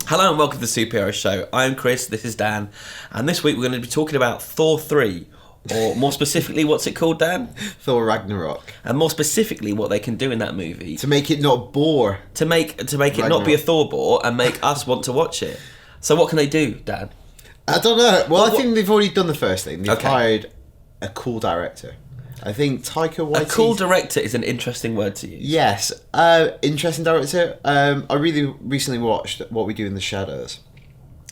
Hello and welcome to the Superhero Show. I'm Chris, this is Dan, and this week we're going to be talking about Thor 3, or more specifically, what's it called, Dan? Thor Ragnarok. And more specifically, what they can do in that movie. To make it not bore. To make it not be a Thor bore and make us want to watch it. So what can they do, Dan? I don't know. Well, I think they've already done the first thing. They've Okay. hired a cool director. I think Taika Waititi... A cool director is an interesting word to use. Yes. Interesting director. I really recently watched What We Do in the Shadows.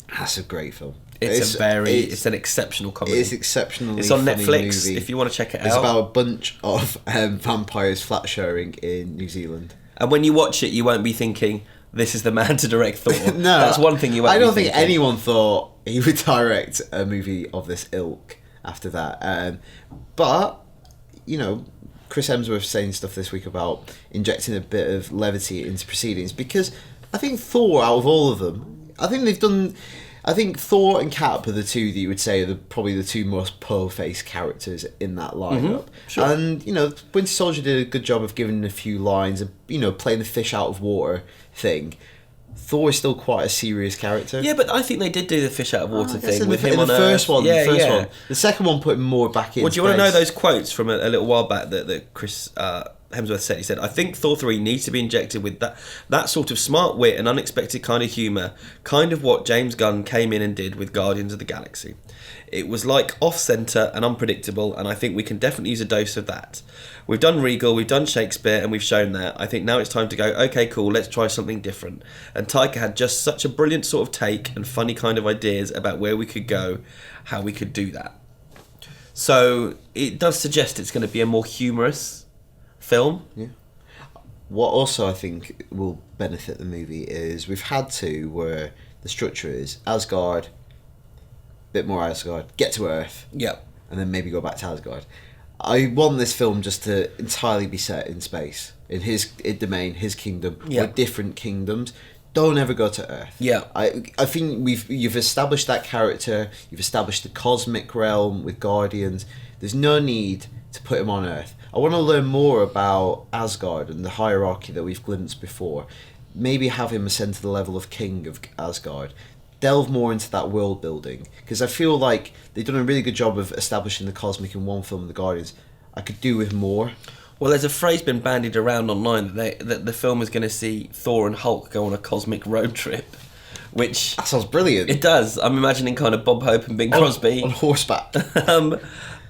That's a great film. It's an exceptional comedy. It's exceptionally It's on funny Netflix, movie. if you want to check it It's out. about a bunch of vampires flat sharing in New Zealand. And when you watch it, you won't be thinking, this is the man to direct Thor. No. That's one thing you won't I be don't think thinking. anyone thought he would direct a movie of this ilk after that. But, you know, Chris Hemsworth saying stuff this week about injecting a bit of levity into proceedings, because I think Thor, out of all of them, I think Thor and Cap are the two that you would say are probably the two most po-faced characters in that lineup. Sure. And, you know, Winter Soldier did a good job of giving a few lines and, you know, playing the fish out of water thing. Thor is still quite a serious character. Yeah, but I think they did do the fish out of water thing in with the, him in on the Earth. first one. Yeah, the first yeah. one. The second one put him more back in. Well, do you want to know those quotes from a little while back that Chris Hemsworth said? He said, "I think Thor 3 needs to be injected with that sort of smart wit and unexpected kind of humour, kind of what James Gunn came in and did with Guardians of the Galaxy. It was like off-centre and unpredictable, and I think we can definitely use a dose of that. We've done Regal, we've done Shakespeare, and we've shown that. I think now it's time to go, okay, cool, let's try something different." And Taika had just such a brilliant sort of take and funny kind of ideas about where we could go, how we could do that. So it does suggest it's going to be a more humorous film. Yeah. What also I think will benefit the movie is we've had to where the structure is Asgard, bit more Asgard, get to Earth, Yep. and then maybe go back to Asgard. I want this film just to entirely be set in space, in his domain, his kingdom, Yeah. or different kingdoms. Don't ever go to Earth. Yeah. I think you've established that character, you've established the cosmic realm with Guardians. There's no need to put him on Earth. I want to learn more about Asgard and the hierarchy that we've glimpsed before. Maybe have him ascend to the level of king of Asgard. Delve more into that world building, because I feel like they've done a really good job of establishing the cosmic in one film, The Guardians. I could do with more. Well, there's a phrase been bandied around online that the film is going to see Thor and Hulk go on a cosmic road trip, which That sounds brilliant. it does. I'm imagining kind of Bob Hope and Bing Crosby. On horseback.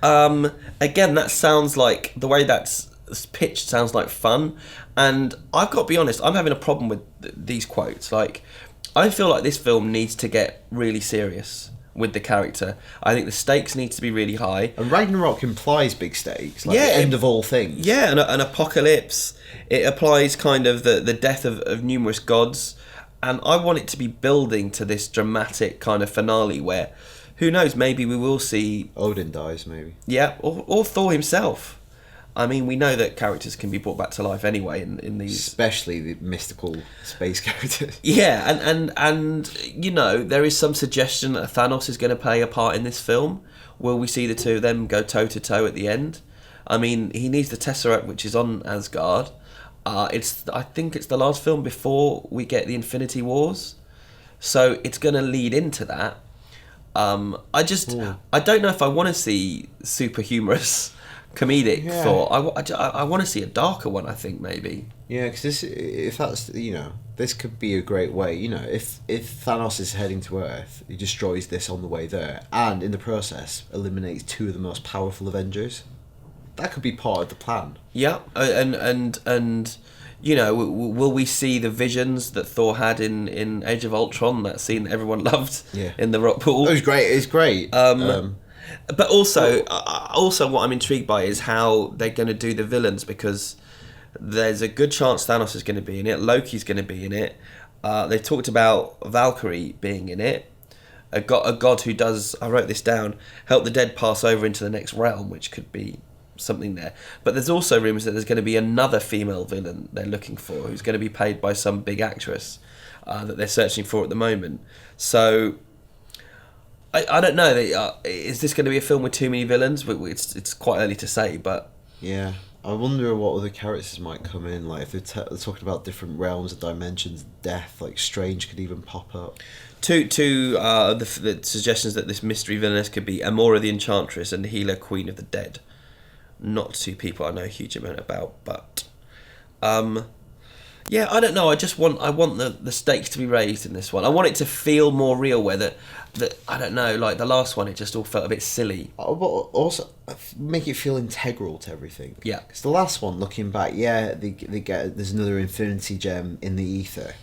Again, that sounds like, the way that's pitched sounds like fun. And I've got to be honest, I'm having a problem with these quotes. Like, I feel like this film needs to get really serious with the character. I think the stakes need to be really high. And Ragnarok implies big stakes, like Yeah, the end of all things. Yeah, an apocalypse. It applies kind of the death of numerous gods. And I want it to be building to this dramatic kind of finale where, who knows, maybe we will see... Odin dies, maybe. Yeah, or Thor himself. I mean, we know that characters can be brought back to life anyway in these... Especially the mystical space characters. Yeah, and you know, there is some suggestion that Thanos is going to play a part in this film. Will we see the two of them go toe-to-toe at the end? I mean, he needs the Tesseract, which is on Asgard. I think it's the last film before we get the Infinity Wars. So it's going to lead into that. I don't know if I want to see super humorous... comedic Thor. I want to see a darker one, I think, maybe. Yeah, because if that's, you know, this could be a great way. You know, if Thanos is heading to Earth, he destroys this on the way there, and in the process eliminates two of the most powerful Avengers. That could be part of the plan. Yeah, and you know, will we see the visions that Thor had in Age of Ultron? That scene that everyone loved in the rock pool. It was great. It's great. But also what I'm intrigued by is how they're going to do the villains, because there's a good chance Thanos is going to be in it, Loki's going to be in it. They've talked about Valkyrie being in it, a god who does, I wrote this down, help the dead pass over into the next realm, which could be something there. But there's also rumours that there's going to be another female villain they're looking for, who's going to be played by some big actress that they're searching for at the moment. So... I don't know. Is this going to be a film with too many villains? It's quite early to say, but yeah. I wonder what other characters might come in. Like if they're talking about different realms and dimensions, death, like Strange could even pop up. The suggestions that this mystery villainess could be Amora the Enchantress and Hela Queen of the Dead. Not two people I know a huge amount about, but yeah, I don't know. I want the stakes to be raised in this one. I want it to feel more real. Where that I don't know. Like the last one, it just all felt a bit silly. But also make it feel integral to everything. Yeah. Because the last one, looking back, yeah, they get there's another Infinity Gem in the ether.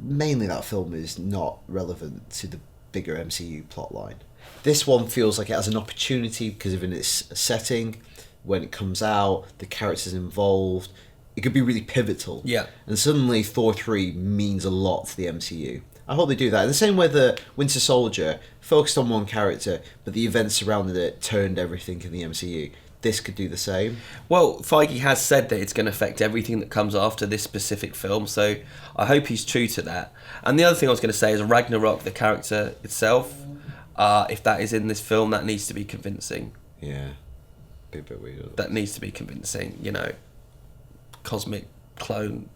Mainly, that film is not relevant to the bigger MCU plotline. This one feels like it has an opportunity because of its setting. When it comes out, the characters involved, it could be really pivotal. Yeah. And suddenly Thor 3 means a lot to the MCU. I hope they do that. In the same way that Winter Soldier focused on one character, but the events surrounding it turned everything in the MCU. This could do the same. Well, Feige has said that it's going to affect everything that comes after this specific film, so I hope he's true to that. And the other thing I was going to say is Ragnarok, the character itself, if that is in this film, that needs to be convincing. Yeah. Be a bit weird. That needs to be convincing, you know. Cosmic clone.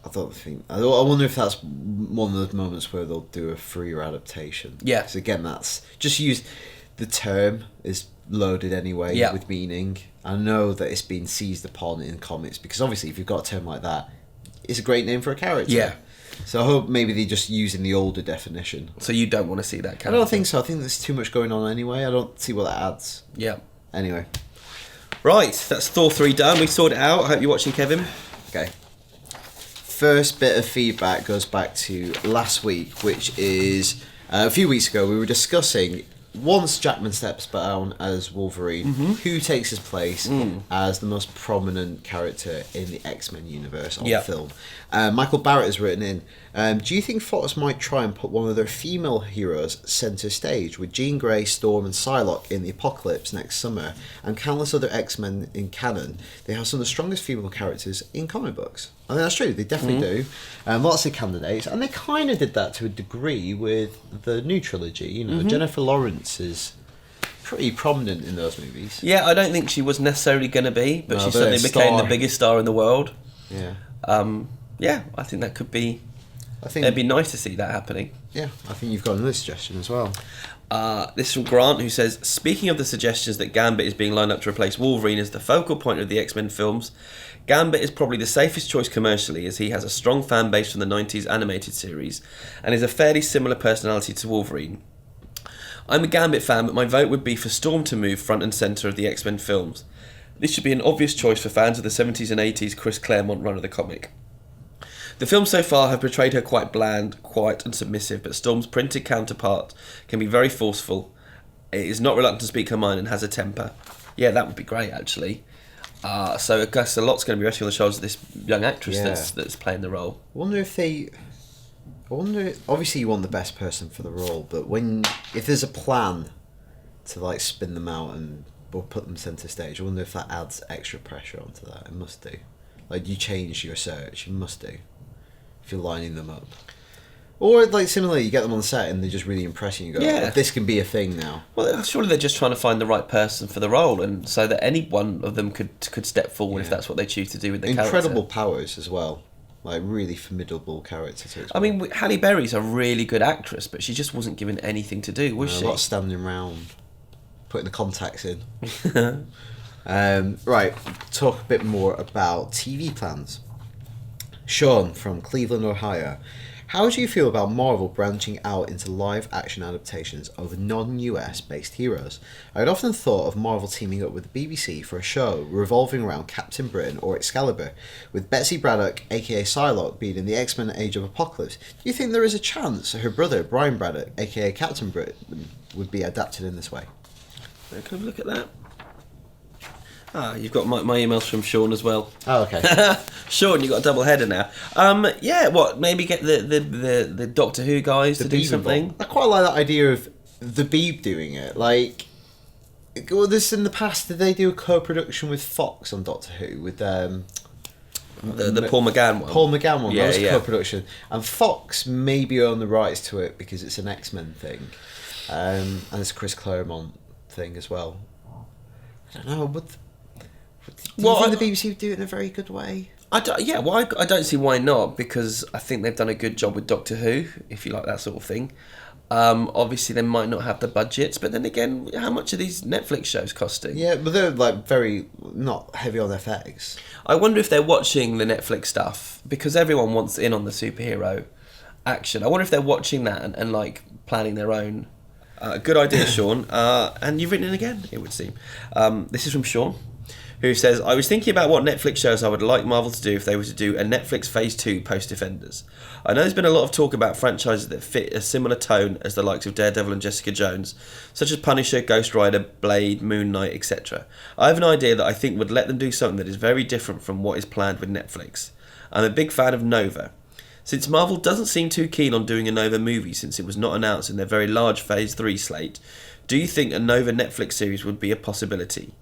I wonder if that's one of those moments where they'll do a freer adaptation. Yeah. Because again, that's just used. The term is loaded anyway with meaning. I know that it's been seized upon in comics because obviously, if you've got a term like that, it's a great name for a character. Yeah. So I hope maybe they just use in the older definition. So you don't want to see that character? I don't think so. I think there's too much going on anyway. I don't see what that adds. Yeah. Anyway. Right, that's Thor 3 done. We sorted it out. I hope you're watching, Kevin. Okay. First bit of feedback goes back to last week, which is a few weeks ago. We were discussing once Jackman steps down as Wolverine, who takes his place as the most prominent character in the X-Men universe on film. Michael Barrett has written in, do you think Fox might try and put one of their female heroes centre stage with Jean Grey, Storm and Psylocke in the Apocalypse next summer and countless other X-Men in canon? They have some of the strongest female characters in comic books. I think that's true, they definitely do. Lots of candidates, and they kind of did that to a degree with the new trilogy. You know, Jennifer Lawrence is pretty prominent in those movies. Yeah, I don't think she was necessarily going to be, but she certainly became the biggest star in the world. Yeah. Yeah, I think that could be... I think it'd be nice to see that happening. Yeah, I think you've got another suggestion as well. This is from Grant, who says, speaking of the suggestions that Gambit is being lined up to replace Wolverine as the focal point of the X-Men films, Gambit is probably the safest choice commercially as he has a strong fan base from the 90s animated series and is a fairly similar personality to Wolverine. I'm a Gambit fan, but my vote would be for Storm to move front and centre of the X-Men films. This should be an obvious choice for fans of the 70s and 80s Chris Claremont run of the comic. The films so far have portrayed her quite bland, quiet and submissive, but Storm's printed counterpart can be very forceful. It is not reluctant to speak her mind and has a temper. Yeah, that would be great, actually. So I guess a lot's going to be resting on the shoulders of this young actress that's playing the role. I wonder, obviously you want the best person for the role, but if there's a plan to like spin them out or put them centre stage, I wonder if that adds extra pressure onto that. It must do. Like, you change your search, you must do. If you're lining them up. Or, like, similarly, you get them on set and they're just really impressing you. You go, oh, this can be a thing now. Well, surely they're just trying to find the right person for the role, and so that any one of them could step forward if that's what they choose to do with the character. Incredible powers as well. Like, really formidable character to explore. I mean, Halle Berry's a really good actress, but she just wasn't given anything to do, was she? A lot of standing around, putting the contacts in. Right, talk a bit more about TV plans. Sean from Cleveland, Ohio. How do you feel about Marvel branching out into live action adaptations of non-US based heroes? I had often thought of Marvel teaming up with the BBC for a show revolving around Captain Britain or Excalibur, with Betsy Braddock, aka Psylocke, being in the X-Men Age of Apocalypse. Do you think there is a chance her brother, Brian Braddock, aka Captain Britain, would be adapted in this way? Can I have a look at that? You've got my emails from Sean as well. Oh, okay. Sean, you've got a double header now. Yeah, what? Maybe get the Doctor Who guys to do something. I quite like that idea of the Beeb doing it. Like, well, this in the past, did they do a co-production with Fox on Doctor Who with the Paul McGann one? Paul McGann one. That was a co-production, and Fox maybe own the rights to it because it's an X-Men thing, and it's a Chris Claremont thing as well. I don't know, Do you Well, think the BBC would do it in a very good way? I don't see why not, because I think they've done a good job with Doctor Who, if you like that sort of thing. Obviously, they might not have the budgets, but then again, how much are these Netflix shows costing? Yeah, but they're like very not heavy on FX. I wonder if they're watching the Netflix stuff, because everyone wants in on the superhero action. I wonder if they're watching that and like planning their own. Good idea, Sean. And you've written in again, it would seem. This is from Sean, who says, I was thinking about what Netflix shows I would like Marvel to do if they were to do a Netflix Phase 2 post-Defenders. I know there's been a lot of talk about franchises that fit a similar tone as the likes of Daredevil and Jessica Jones, such as Punisher, Ghost Rider, Blade, Moon Knight, etc. I have an idea that I think would let them do something that is very different from what is planned with Netflix. I'm a big fan of Nova. Since Marvel doesn't seem too keen on doing a Nova movie since it was not announced in their very large Phase 3 slate, do you think a Nova Netflix series would be a possibility?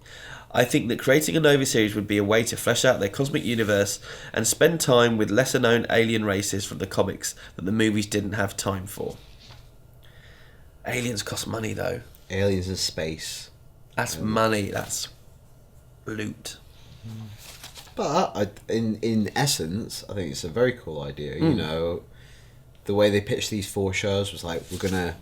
I think that creating a Nova series would be a way to flesh out their cosmic universe and spend time with lesser known alien races from the comics that the movies didn't have time for. Aliens cost money though. Aliens in space. That's money, that's loot. But in essence, I think it's a very cool idea. You know, the way they pitched these 4 shows was like, we're going to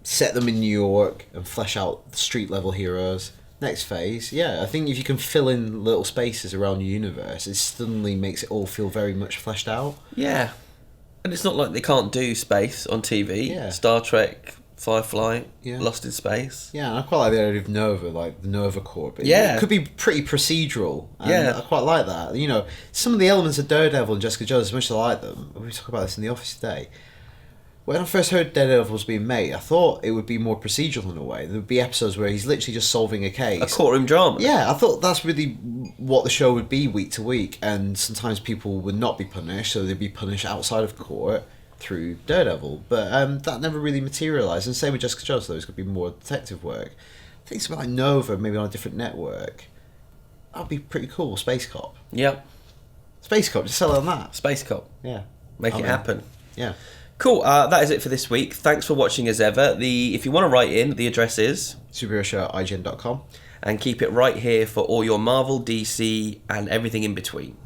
set them in New York and flesh out the street level heroes. Next phase, I think if you can fill in little spaces around your universe, it suddenly makes it all feel very much fleshed out. Yeah. And it's not like they can't do space on TV. Yeah. Star Trek, Firefly, Lost in Space. Yeah, and I quite like the idea of Nova, like the Nova Corps. Yeah. It could be pretty procedural. And Yeah. I quite like that. You know, some of the elements of Daredevil and Jessica Jones, as much as I like them, we talk about this in the office today. When I first heard Daredevil was being made, I thought it would be more procedural in a way. There would be episodes where he's literally just solving a case. A courtroom drama. Yeah, I thought that's really what the show would be week to week, and sometimes people would not be punished, so they'd be punished outside of court through Daredevil. But that never really materialised, and same with Jessica Jones, though, it's going to be more detective work. I think something like Nova, maybe on a different network, that would be pretty cool. Space Cop. Yep. Space Cop, just sell it on that. Space Cop. Yeah. Make it happen. Yeah. Cool, that is it for this week. Thanks for watching as ever. If you want to write in, the address is superheroShow@ign.com. and keep it right here for all your Marvel, DC and everything in between.